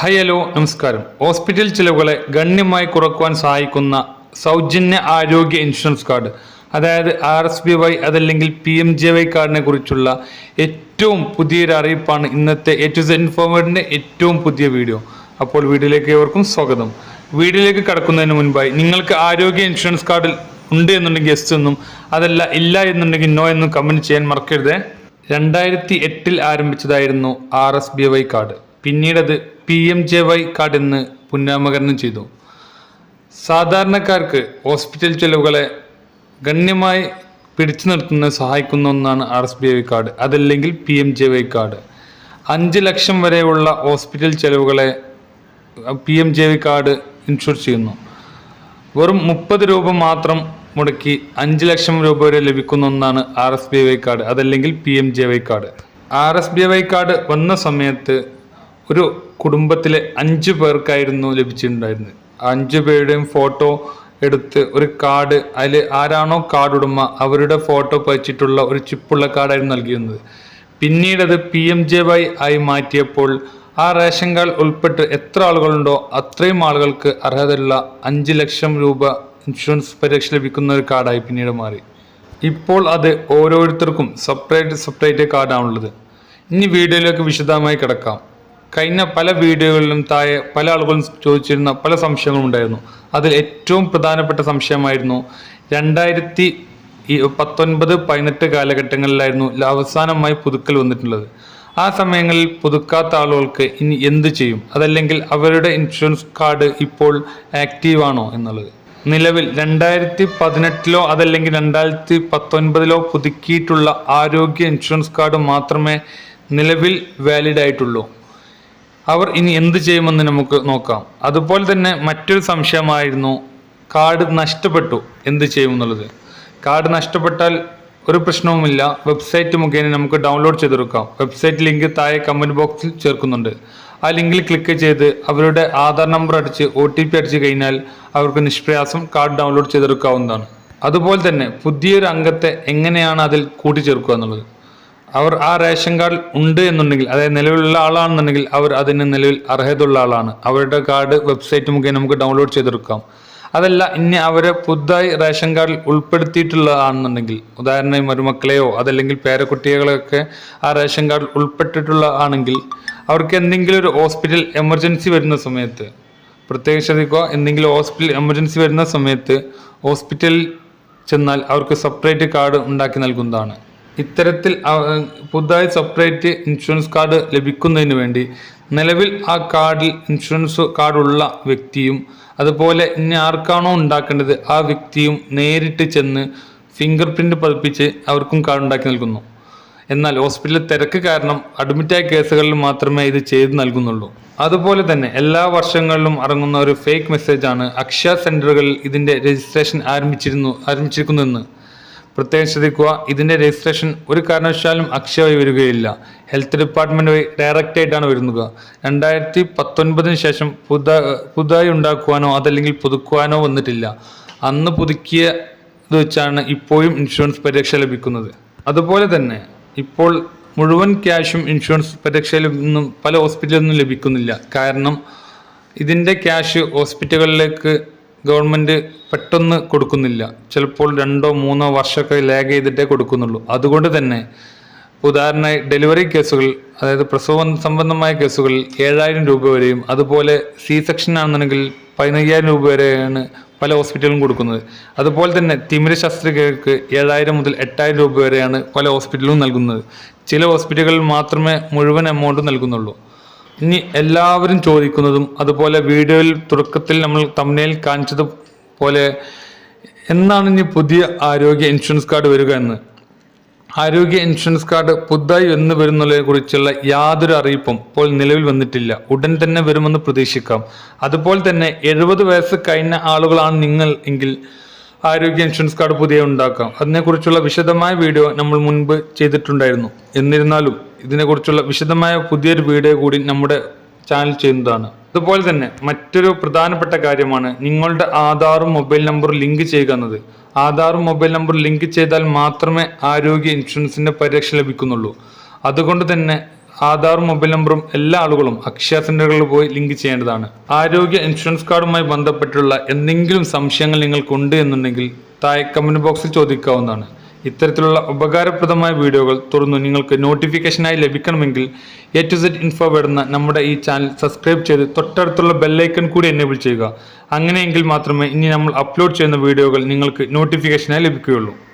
Hello നമസ്കാരം. Hospital ചിലവുകളെ ഗണ്യമായി കുറയ്ക്കുവാൻ സഹായിക്കുന്ന സൗജന്യ ആരോഗ്യ ഇൻഷുറൻസ് കാർഡ്, അതായത് RSBY അതല്ലെങ്കിൽ PMJY കാർഡിനെ കുറിച്ചുള്ള ഏറ്റവും പുതിയൊരു അറിയിപ്പാണ് ഇന്നത്തെ A to Z ഇൻഫോർമേറ്ററിൻ്റെ ഏറ്റവും പുതിയ വീഡിയോ. അപ്പോൾ വീഡിയോയിലേക്ക് ഏവർക്കും സ്വാഗതം. വീഡിയോയിലേക്ക് കടക്കുന്നതിന് മുൻപായി നിങ്ങൾക്ക് ആരോഗ്യ ഇൻഷുറൻസ് കാർഡിൽ ഉണ്ട് എന്നുണ്ടെങ്കിൽ യെസ് എന്നും അതല്ല ഇല്ല എന്നുണ്ടെങ്കിൽ നോ എന്നും കമൻറ്റ് ചെയ്യാൻ മറക്കരുത്. 2008 ആരംഭിച്ചതായിരുന്നു RSBY കാർഡ്. പിന്നീടത് PMJY കാർഡ് എന്ന് പുനർനാമകരണം ചെയ്തു. സാധാരണക്കാർക്ക് ഹോസ്പിറ്റൽ ചെലവുകളെ ഗണ്യമായി പിടിച്ചു നിർത്തുന്നതിന് സഹായിക്കുന്ന ഒന്നാണ് RSBY കാർഡ്, അതല്ലെങ്കിൽ PMJY കാർഡ്. 5 ലക്ഷം വരെയുള്ള ഹോസ്പിറ്റൽ ചെലവുകളെ PMJY കാർഡ് ഇൻഷുർ ചെയ്യുന്നു. വെറും 30 രൂപ മാത്രം മുടക്കി 5 ലക്ഷം രൂപ വരെ ലഭിക്കുന്ന ഒന്നാണ് RSBY കാർഡ്, അതല്ലെങ്കിൽ PMJY കാർഡ്. RSBY കാർഡ് വന്ന സമയത്ത് ഒരു കുടുംബത്തിലെ 5 പേർക്കായിരുന്നു ലഭിച്ചിട്ടുണ്ടായിരുന്നത്. 5 പേരുടെയും ഫോട്ടോ എടുത്ത് ഒരു കാർഡ്, അതിൽ ആരാണോ കാർഡ് ഉടമ അവരുടെ ഫോട്ടോ പതിച്ചിട്ടുള്ള ഒരു ചിപ്പുള്ള കാർഡായിരുന്നു നൽകിയിരുന്നത്. പിന്നീട് അത് PMJY ആയി മാറ്റിയപ്പോൾ ആ റേഷൻ കാർഡ് ഉൾപ്പെട്ട് എത്ര ആളുകളുണ്ടോ അത്രയും ആളുകൾക്ക് അർഹതയുള്ള 5 ലക്ഷം രൂപ ഇൻഷുറൻസ് പരിരക്ഷ ലഭിക്കുന്ന ഒരു കാർഡായി പിന്നീട് മാറി. ഇപ്പോൾ അത് ഓരോരുത്തർക്കും സെപ്പറേറ്റ് കാർഡാണുള്ളത്. ഇനി വീഡിയോയിലേക്ക് വിശദമായി കിടക്കാം. കഴിഞ്ഞ പല വീഡിയോകളിലും താഴെ പല ആളുകളും ചോദിച്ചിരുന്ന പല സംശയങ്ങളും ഉണ്ടായിരുന്നു. അതിൽ ഏറ്റവും പ്രധാനപ്പെട്ട സംശയമായിരുന്നു 2019-18 കാലഘട്ടങ്ങളിലായിരുന്നു അവസാനമായി പുതുക്കൽ വന്നിട്ടുള്ളത്. ആ സമയങ്ങളിൽ പുതുക്കാത്ത ആളുകൾക്ക് ഇനി എന്ത് ചെയ്യും, അതല്ലെങ്കിൽ അവരുടെ ഇൻഷുറൻസ് കാർഡ് ഇപ്പോൾ ആക്റ്റീവ് ആണോ എന്നുള്ളത്. നിലവിൽ 2018 അതല്ലെങ്കിൽ 2019 പുതുക്കിയിട്ടുള്ള ആരോഗ്യ ഇൻഷുറൻസ് കാർഡ് മാത്രമേ നിലവിൽ വാലിഡ് ആയിട്ടുള്ളൂ. അവർ ഇനി എന്ത് ചെയ്യുമെന്ന് നമുക്ക് നോക്കാം. അതുപോലെ തന്നെ മറ്റൊരു സംശയമായിരുന്നു കാർഡ് നഷ്ടപ്പെട്ടു എന്ത് ചെയ്യുമെന്നുള്ളത്. കാർഡ് നഷ്ടപ്പെട്ടാൽ ഒരു പ്രശ്നവുമില്ല, വെബ്സൈറ്റ് മുഖേന നമുക്ക് ഡൗൺലോഡ് ചെയ്തെടുക്കാം. വെബ്സൈറ്റ് ലിങ്ക് താഴെ കമൻറ്റ് ബോക്സിൽ ചേർക്കുന്നുണ്ട്. ആ ലിങ്കിൽ ക്ലിക്ക് ചെയ്ത് അവരുടെ ആധാർ നമ്പർ അടിച്ച് OTP അടിച്ച് കഴിഞ്ഞാൽ അവർക്ക് നിഷ്പ്രയാസം കാർഡ് ഡൗൺലോഡ് ചെയ്തെടുക്കാവുന്നതാണ്. അതുപോലെ തന്നെ പുതിയൊരു അംഗത്തെ എങ്ങനെയാണ് അതിൽ കൂട്ടിച്ചേർക്കുക എന്നുള്ളത്. അവർ ആ റേഷൻ കാർഡ് ഉണ്ട് എന്നുണ്ടെങ്കിൽ, അതായത് നിലവിലുള്ള ആളാണെന്നുണ്ടെങ്കിൽ അവർ അതിന് നിലവിൽ അർഹതയുള്ള ആളാണ്. അവരുടെ കാർഡ് വെബ്സൈറ്റ് മുഖേന നമുക്ക് ഡൗൺലോഡ് ചെയ്തെടുക്കാം. അതല്ല ഇനി അവരെ പുതുതായി റേഷൻ കാർഡിൽ ഉൾപ്പെടുത്തിയിട്ടുള്ളതാണെന്നുണ്ടെങ്കിൽ, ഉദാഹരണം മരുമക്കളെയോ അതല്ലെങ്കിൽ പേരക്കുട്ടികളെയൊക്കെ ആ റേഷൻ കാർഡിൽ ഉൾപ്പെട്ടിട്ടുള്ള ആണെങ്കിൽ അവർക്ക് എന്തെങ്കിലും ഒരു ഹോസ്പിറ്റൽ എമർജൻസി വരുന്ന സമയത്ത്, പ്രത്യേകം ശ്രദ്ധിക്കുക, എന്തെങ്കിലും ഹോസ്പിറ്റൽ എമർജൻസി വരുന്ന സമയത്ത് ഹോസ്പിറ്റലിൽ ചെന്നാൽ അവർക്ക് സെപ്പറേറ്റ് കാർഡ് ഉണ്ടാക്കി നൽകുന്നതാണ്. ഇത്തരത്തിൽ പുതുതായി സെപ്പറേറ്റ് ഇൻഷുറൻസ് കാർഡ് ലഭിക്കുന്നതിന് വേണ്ടി നിലവിൽ ആ കാർഡിൽ ഇൻഷുറൻസ് കാർഡുള്ള വ്യക്തിയും അതുപോലെ ഇനി ആർക്കാണോ ഉണ്ടാക്കേണ്ടത് ആ വ്യക്തിയും നേരിട്ട് ചെന്ന് ഫിംഗർ പ്രിൻ്റ് പതിപ്പിച്ച് അവർക്കും കാർഡ് ഉണ്ടാക്കി നൽകുന്നു. എന്നാൽ ഹോസ്പിറ്റലിൽ തിരക്ക് കാരണം അഡ്മിറ്റായ കേസുകളിൽ മാത്രമേ ഇത് ചെയ്ത് നൽകുന്നുള്ളൂ. അതുപോലെ തന്നെ എല്ലാ വർഷങ്ങളിലും ഇറങ്ങുന്ന ഒരു ഫേക്ക് മെസ്സേജാണ് അക്ഷയ സെൻ്ററുകളിൽ ഇതിൻ്റെ രജിസ്ട്രേഷൻ ആരംഭിച്ചിരിക്കുന്നതെന്ന്. പ്രത്യേകം ശ്രദ്ധിക്കുക, ഇതിൻ്റെ രജിസ്ട്രേഷൻ ഒരു കാരണവശാലും അക്ഷയ വഴി വരികയില്ല, ഹെൽത്ത് ഡിപ്പാർട്ട്മെൻറ്റ് വഴി ഡയറക്റ്റ് ആയിട്ടാണ് വരുന്നത്. 2019 ശേഷം പുതുതായി ഉണ്ടാക്കുവാനോ അതല്ലെങ്കിൽ പുതുക്കുവാനോ വന്നിട്ടില്ല. അന്ന് പുതുക്കിയത് വെച്ചാണ് ഇപ്പോഴും ഇൻഷുറൻസ് പരിരക്ഷ ലഭിക്കുന്നത്. അതുപോലെ തന്നെ ഇപ്പോൾ മുഴുവൻ ക്യാഷും ഇൻഷുറൻസ് പരിരക്ഷയിൽ നിന്നും പല ഹോസ്പിറ്റലിൽ നിന്നും ലഭിക്കുന്നില്ല. കാരണം ഇതിൻ്റെ ക്യാഷ് ഹോസ്പിറ്റലുകളിലേക്ക് ഗവൺമെൻറ് പെട്ടെന്ന് കൊടുക്കുന്നില്ല. ചിലപ്പോൾ 2-3 വർഷമൊക്കെ ലാഗ് ചെയ്തിട്ടേ കൊടുക്കുന്നുള്ളൂ. അതുകൊണ്ട് തന്നെ ഉദാഹരണമായി ഡെലിവറി കേസുകൾ, അതായത് പ്രസവ സംബന്ധമായ കേസുകളിൽ 7000 രൂപ വരെയും അതുപോലെ C-സെക്ഷൻ ആണെന്നുണ്ടെങ്കിൽ 15000 രൂപ വരെയാണ് പല ഹോസ്പിറ്റലും കൊടുക്കുന്നത്. അതുപോലെ തന്നെ തിമിര ശസ്ത്രക്രിയകൾക്ക് 7000 മുതൽ 8000 രൂപ വരെയാണ് പല ഹോസ്പിറ്റലും നൽകുന്നത്. ചില ഹോസ്പിറ്റലുകളിൽ മാത്രമേ മുഴുവൻ എമൗണ്ട് നൽകുന്നുള്ളൂ. ഇനി എല്ലാവരും ചോദിക്കുന്നതും അതുപോലെ വീഡിയോയിൽ തുടക്കത്തിൽ നമ്മൾ തംബ്നെയിൽ കാണിച്ചതുപോലെ എന്നാണ് ഇനി പുതിയ ആരോഗ്യ ഇൻഷുറൻസ് കാർഡ് വരിക എന്ന്. ആരോഗ്യ ഇൻഷുറൻസ് കാർഡ് പുതുതായി എന്ന് വരുന്നതിനെ കുറിച്ചുള്ള യാതൊരു അറിയിപ്പും ഇപ്പോൾ നിലവിൽ വന്നിട്ടില്ല. ഉടൻ തന്നെ വരുമെന്ന് പ്രതീക്ഷിക്കാം. അതുപോലെ തന്നെ 70 വയസ്സ് കഴിഞ്ഞ ആളുകളാണ് നിങ്ങൾ എങ്കിൽ ആരോഗ്യ ഇൻഷുറൻസ് കാർഡ് പുതിയ ഉണ്ടാക്കാം. അതിനെക്കുറിച്ചുള്ള വിശദമായ വീഡിയോ നമ്മൾ മുൻപ് ചെയ്തിട്ടുണ്ടായിരുന്നു. എന്നിരുന്നാലും ഇതിനെക്കുറിച്ചുള്ള വിശദമായ പുതിയൊരു വീഡിയോ കൂടി നമ്മുടെ ചാനൽ ചെയ്യുന്നതാണ്. അതുപോലെ തന്നെ മറ്റൊരു പ്രധാനപ്പെട്ട കാര്യമാണ് നിങ്ങളുടെ ആധാറും മൊബൈൽ നമ്പറും ലിങ്ക് ചെയ്യുക എന്നത്. ആധാറും മൊബൈൽ നമ്പറും ലിങ്ക് ചെയ്താൽ മാത്രമേ ആരോഗ്യ ഇൻഷുറൻസിൻ്റെ പരിരക്ഷ ലഭിക്കുന്നുള്ളൂ. അതുകൊണ്ട് തന്നെ ആധാറും മൊബൈൽ നമ്പറും എല്ലാ ആളുകളും അക്ഷയ സെന്ററുകളിൽ പോയി ലിങ്ക് ചെയ്യേണ്ടതാണ്. ആരോഗ്യ ഇൻഷുറൻസ് കാർഡുമായി ബന്ധപ്പെട്ടുള്ള എന്തെങ്കിലും സംശയങ്ങൾ നിങ്ങൾക്കുണ്ട് എന്നുണ്ടെങ്കിൽ താഴെ കമന്റ് ബോക്സിൽ ചോദിക്കാവുന്നതാണ്. ഇത്തരത്തിലുള്ള ഉപകാരപ്രദമായ വീഡിയോകൾ തുടർന്ന് നിങ്ങൾക്ക് നോട്ടിഫിക്കേഷനായി ലഭിക്കണമെങ്കിൽ A to Z ഇൻഫോ വരുന്ന നമ്മുടെ ഈ ചാനൽ സബ്സ്ക്രൈബ് ചെയ്ത് തൊട്ടടുത്തുള്ള ബെല്ലൈക്കൺ കൂടി എനേബിൾ ചെയ്യുക. അങ്ങനെയെങ്കിൽ മാത്രമേ ഇനി നമ്മൾ അപ്ലോഡ് ചെയ്യുന്ന വീഡിയോകൾ നിങ്ങൾക്ക് നോട്ടിഫിക്കേഷനായി ലഭിക്കുകയുള്ളൂ.